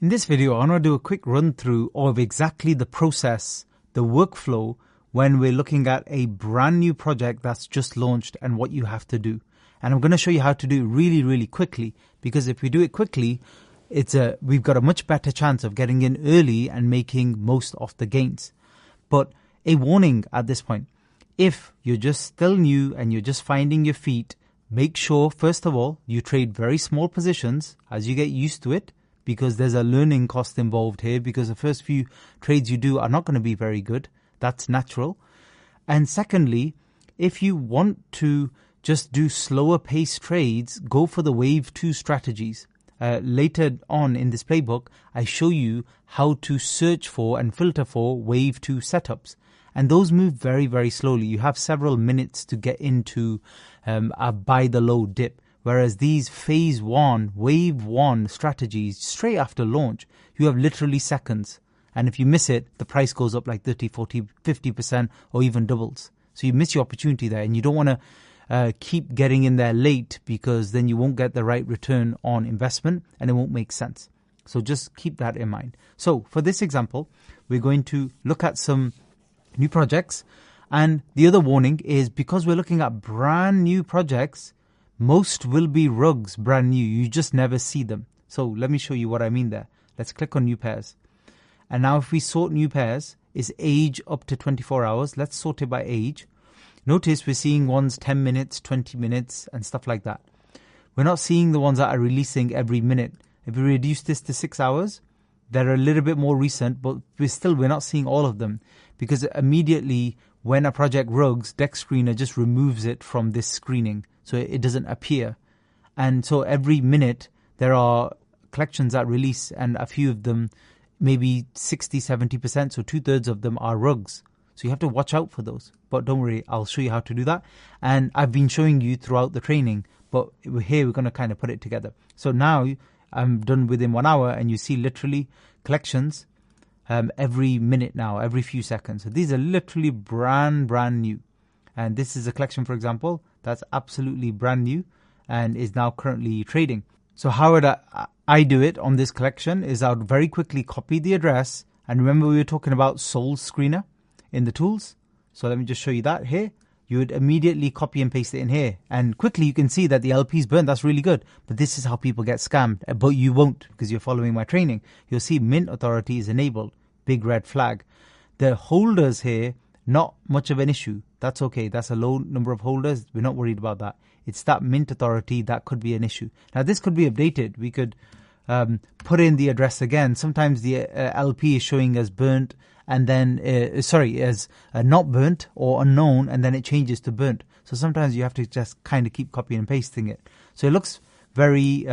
In this video, I want to do a quick run through of exactly the process, the workflow, when we're looking at a brand new project that's just launched and what you have to do. And I'm going to show you how to do it really, really quickly, because if we do it quickly, we've got a much better chance of getting in early and making most of the gains. But a warning at this point, if you're just still new and you're just finding your feet, make sure, first of all, you trade very small positions as you get used to it, because there's a learning cost involved here, because the first few trades you do are not going to be very good. That's natural. And secondly, if you want to just do slower pace trades, go for the wave 2 strategies. Later on in this playbook, I show you how to search for and filter for wave 2 setups. And those move very, very slowly. You have several minutes to get into a buy the low dip. Whereas these phase 1, wave 1 strategies, straight after launch, you have literally seconds. And if you miss it, the price goes up like 30, 40, 50% or even doubles. So you miss your opportunity there, and you don't want to keep getting in there late, because then you won't get the right return on investment and it won't make sense. So just keep that in mind. So for this example, we're going to look at some new projects. And the other warning is, because we're looking at brand new projects, most will be rugs brand new. You just never see them. So let me show you what I mean there. Let's click on new pairs. And now if we sort new pairs, is age up to 24 hours. Let's sort it by age. Notice we're seeing ones 10 minutes, 20 minutes and stuff like that. We're not seeing the ones that are releasing every minute. If we reduce this to 6 hours, they're a little bit more recent, but we're not seeing all of them, because immediately when a project rugs, DexScreener just removes it from this screening, so it doesn't appear. And so every minute there are collections that release, and a few of them, maybe 60, 70%, so 2/3 of them are rugs. So you have to watch out for those. But don't worry, I'll show you how to do that. And I've been showing you throughout the training, but here we're going to kind of put it together. So now I'm done within 1 hour, and you see literally collections every minute now, every few seconds. So these are literally brand new. And this is a collection, for example, that's absolutely brand new and is now currently trading. So how would I do it on this collection is I would very quickly copy the address. And remember, we were talking about Soul Screener in the tools. So let me just show you that here. You would immediately copy and paste it in here. And quickly you can see that the LP is burnt. That's really good. But this is how people get scammed. But you won't, because you're following my training. You'll see Mint Authority is enabled. Big red flag. The holders here, not much of an issue. That's okay. That's a low number of holders. We're not worried about that. It's that Mint Authority that could be an issue. Now this could be updated. We could put in the address again. Sometimes the LP is showing as burnt, and then as not burnt or unknown, and then it changes to burnt. So sometimes you have to just kind of keep copying and pasting it. So it looks very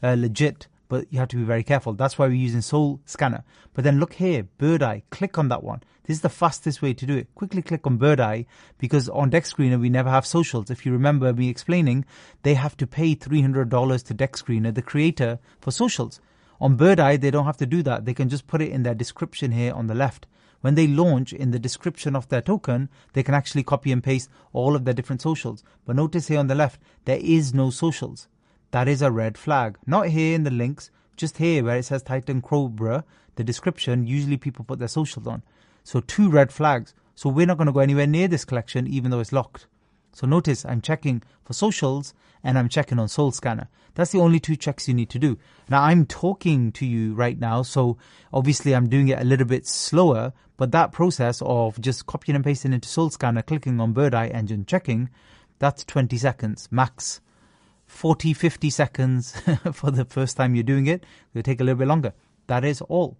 legit, but you have to be very careful. That's why we're using Soul Scanner. But then look here, Bird Eye. Click on that one. This is the fastest way to do it. Quickly click on Bird Eye, because on DexScreener we never have socials. If you remember me explaining, they have to pay $300 to DexScreener, the creator, for socials. On Bird Eye, they don't have to do that. They can just put it in their description here on the left. When they launch, in the description of their token, they can actually copy and paste all of their different socials. But notice here on the left, there is no socials. That is a red flag. Not here in the links, just here where it says Titan Cobra, the description, usually people put their socials on. So 2 red flags. So we're not going to go anywhere near this collection, even though it's locked. So notice I'm checking for socials and I'm checking on Soul Scanner. That's the only 2 checks you need to do. Now I'm talking to you right now, so obviously I'm doing it a little bit slower, but that process of just copying and pasting into Soul Scanner, clicking on Bird Eye Engine checking, that's 20 seconds max. 40, 50 seconds for the first time you're doing it. It'll take a little bit longer. That is all.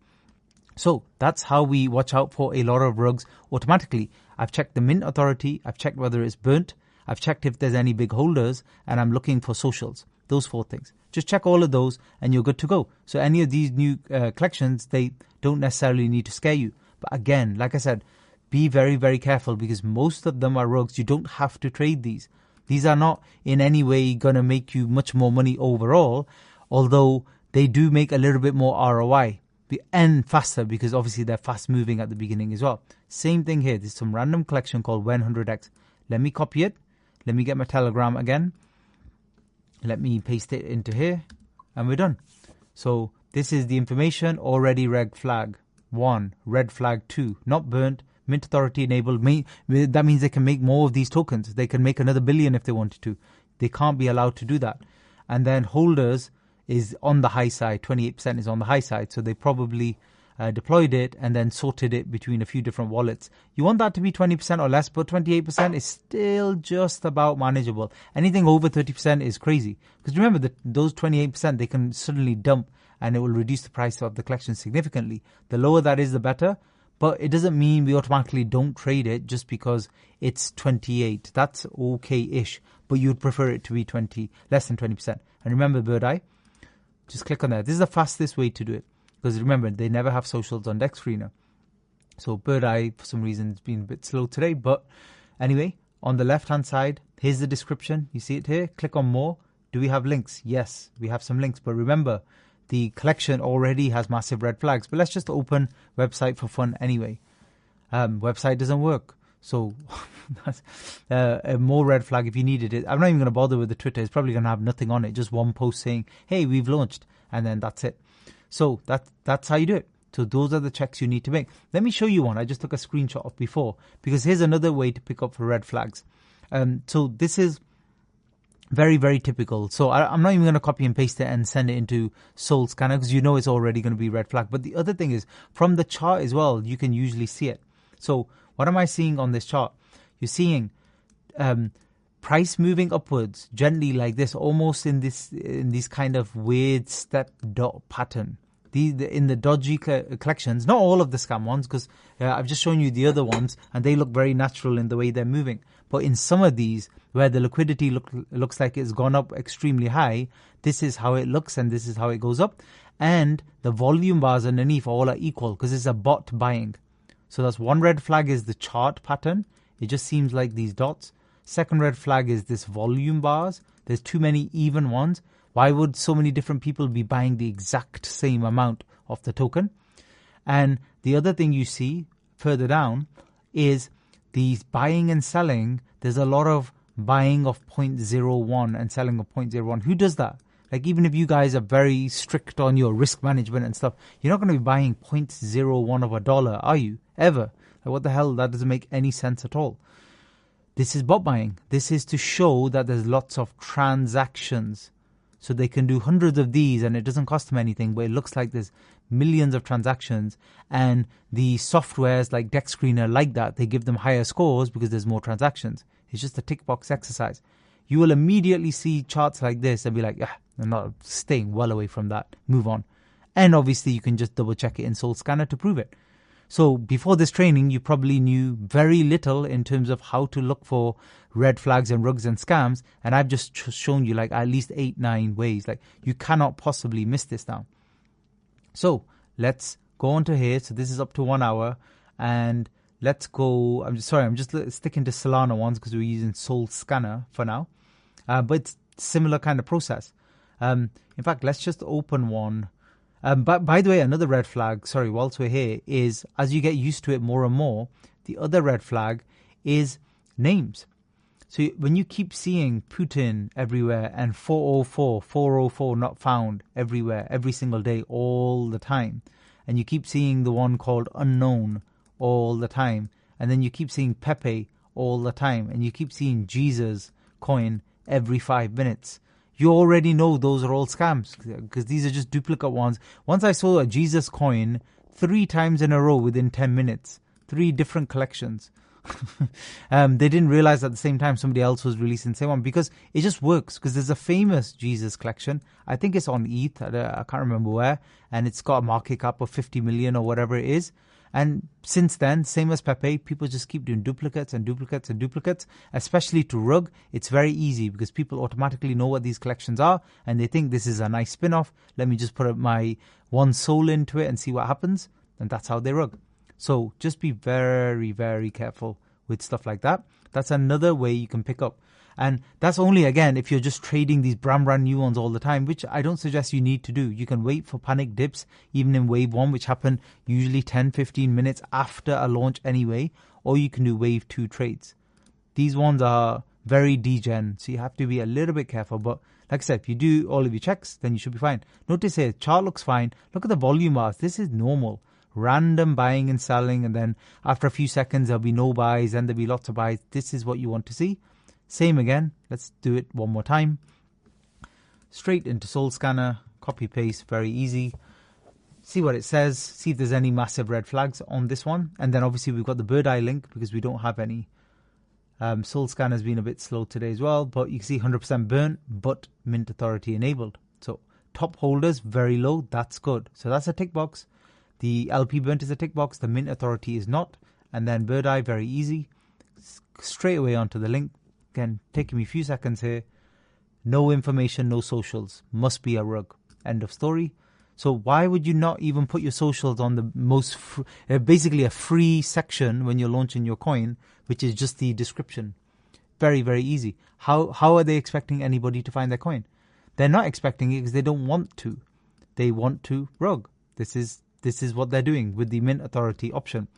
So that's how we watch out for a lot of rugs automatically. I've checked the Mint Authority. I've checked whether it's burnt. I've checked if there's any big holders, and I'm looking for socials. Those 4 things. Just check all of those and you're good to go. So any of these new collections, they don't necessarily need to scare you. But again, like I said, be very, very careful, because most of them are rugs. You don't have to trade these. These are not in any way going to make you much more money overall, although they do make a little bit more ROI and faster, because obviously they're fast moving at the beginning as well. Same thing here. There's some random collection called 100x. Let me copy it. Let me get my Telegram again. Let me paste it into here and we're done. So This is the information already red flag 1, red flag 2, not burnt, Mint Authority enabled. That means they can make more of these tokens. They can make another billion if they wanted to. They can't be allowed to do that. And then holders is on the high side, 28% is on the high side. So they probably deployed it and then sorted it between a few different wallets. You want that to be 20% or less, but 28% is still just about manageable. Anything over 30% is crazy. Because remember, that those 28%, they can suddenly dump and it will reduce the price of the collection significantly. The lower that is, the better. But it doesn't mean we automatically don't trade it just because it's 28. That's okay-ish. But you'd prefer it to be less than 20%. And remember, Bird Eye, just click on that. This is the fastest way to do it. Because remember, they never have socials on Dex Screener. So Bird Eye, for some reason, it's been a bit slow today. But anyway, on the left-hand side, here's the description. You see it here? Click on more. Do we have links? Yes, we have some links. But remember, the collection already has massive red flags. But let's just open website for fun anyway. Website doesn't work. So that's a more red flag if you needed it. I'm not even going to bother with the Twitter. It's probably going to have nothing on it. Just one post saying, hey, we've launched. And then that's it. So that's how you do it. So those are the checks you need to make. Let me show you one. I just took a screenshot of before. Because here's another way to pick up for red flags. So this is very, very typical. So I'm not even going to copy and paste it and send it into Soul Scanner because you know it's already going to be red flag. But the other thing is, from the chart as well, you can usually see it. So what am I seeing on this chart? You're seeing price moving upwards gently like this, almost in this kind of weird step dot pattern. In the dodgy collections, not all of the scam ones, because I've just shown you the other ones, and they look very natural in the way they're moving. But in some of these, where the liquidity looks like it's gone up extremely high, this is how it looks, and this is how it goes up. And the volume bars underneath all are equal, because it's a bot buying. So that's one red flag is the chart pattern. It just seems like these dots. Second red flag is this volume bars. There's too many even ones. Why would so many different people be buying the exact same amount of the token? And the other thing you see further down is these buying and selling. There's a lot of buying of 0.01 and selling of 0.01. Who does that? Like, even if you guys are very strict on your risk management and stuff, you're not going to be buying 0.01 of a dollar, are you? Ever? Like, what the hell? That doesn't make any sense at all. This is bot buying. This is to show that there's lots of transactions. So they can do hundreds of these and it doesn't cost them anything, but it looks like there's millions of transactions. And the softwares like Dex Screener like that, they give them higher scores because there's more transactions. It's just a tick box exercise. You will immediately see charts like this and be like, I'm not staying well away from that. Move on. And obviously you can just double check it in Soul Scanner to prove it. So before this training, you probably knew very little in terms of how to look for red flags and rugs and scams. And I've just shown you like at least 8-9 ways. Like, you cannot possibly miss this now. So let's go on to here. So this is up to 1 hour. And let's go. I'm just sticking to Solana ones because we're using Soul Scanner for now. But it's similar kind of process. In fact, let's just open one. But by the way, another red flag, whilst we're here, is as you get used to it more and more, the other red flag is names. So when you keep seeing Putin everywhere and 404 not found everywhere, every single day, all the time, and you keep seeing the one called unknown all the time, and then you keep seeing Pepe all the time, and you keep seeing Jesus coin every 5 minutes, you already know those are all scams because these are just duplicate ones. Once I saw a Jesus coin 3 times in a row within 10 minutes, 3 different collections. They didn't realize at the same time somebody else was releasing the same one because it just works. Because there's a famous Jesus collection. I think it's on ETH. I can't remember where. And it's got a market cap of 50 million or whatever it is. And since then, same as Pepe, people just keep doing duplicates and duplicates and duplicates, especially to Rug. It's very easy because people automatically know what these collections are and they think this is a nice spin-off. Let me just put my one soul into it and see what happens. And that's how they Rug. So just be very, very careful with stuff like that. That's another way you can pick up. And that's only, again, if you're just trading these brand new ones all the time, which I don't suggest you need to do. You can wait for panic dips, even in wave 1, which happen usually 10-15 minutes after a launch anyway, or you can do wave 2 trades. These ones are very degen, so you have to be a little bit careful, but Like I said, if you do all of your checks, then you should be fine. Notice here, chart looks fine. Look at the volume bars. This is normal. Random buying and selling, and then after a few seconds, there'll be no buys, and there'll be lots of buys. This is what you want to see. Same again. Let's do it one more time. Straight into Soul Scanner, copy paste, very easy. See what it says, see if there's any massive red flags on this one. And then obviously we've got the Bird Eye link because we don't have any. Soul Scanner has been a bit slow today as well, but you can see 100% burnt, but Mint Authority enabled. So top holders, very low, that's good. So that's a tick box. The LP burnt is a tick box, the Mint Authority is not. And then Bird Eye, very easy. Straight away onto the link. Again, taking me a few seconds here. No information, no socials. Must be a rug. End of story. So why would you not even put your socials on the most, basically a free section when you're launching your coin, which is just the description? Very, very easy. How are they expecting anybody to find their coin? They're not expecting it because they don't want to. They want to rug. This is what they're doing with the Mint Authority option.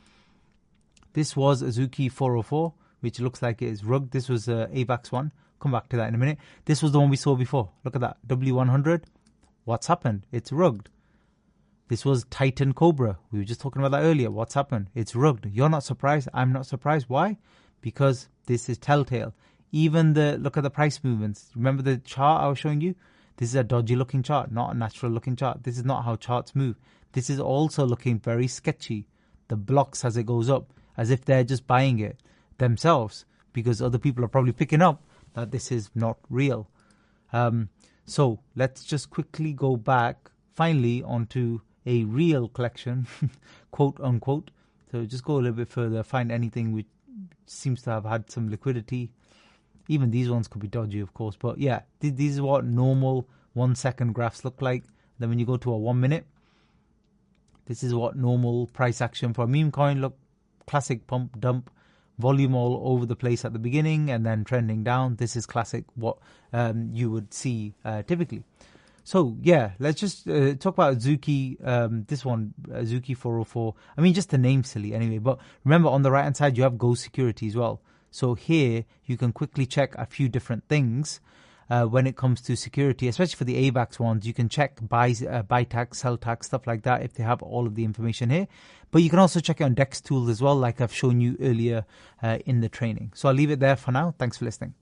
This was Azuki 404, which looks like it is rugged. This was AVAX one. Come back to that in a minute. This was the one we saw before. Look at that. W100. What's happened? It's rugged. This was Titan Cobra. We were just talking about that earlier. What's happened? It's rugged. You're not surprised. I'm not surprised. Why? Because this is telltale. Even look at the price movements. Remember the chart I was showing you? This is a dodgy looking chart, not a natural looking chart. This is not how charts move. This is also looking very sketchy. The blocks as it goes up, as if they're just buying it themselves because other people are probably picking up that this is not real. So let's just quickly go back finally onto a real collection, quote unquote. So just go a little bit further, find anything which seems to have had some liquidity. Even these ones could be dodgy, of course. But yeah, these are what normal 1 second graphs look like. Then when you go to a 1 minute, this is what normal price action for a meme coin look. Classic pump dump. Volume all over the place at the beginning and then trending down. This is classic what you would see typically. So yeah, let's just talk about Azuki, this one, Azuki 404. I mean, just the name's silly anyway. But remember, on the right-hand side, you have Go Security as well. So here, you can quickly check a few different things when it comes to security, especially for the AVAX ones. You can check buy tax, sell tax, stuff like that if they have all of the information here. But you can also check it on DEX tools as well, like I've shown you earlier in the training. So I'll leave it there for now. Thanks for listening.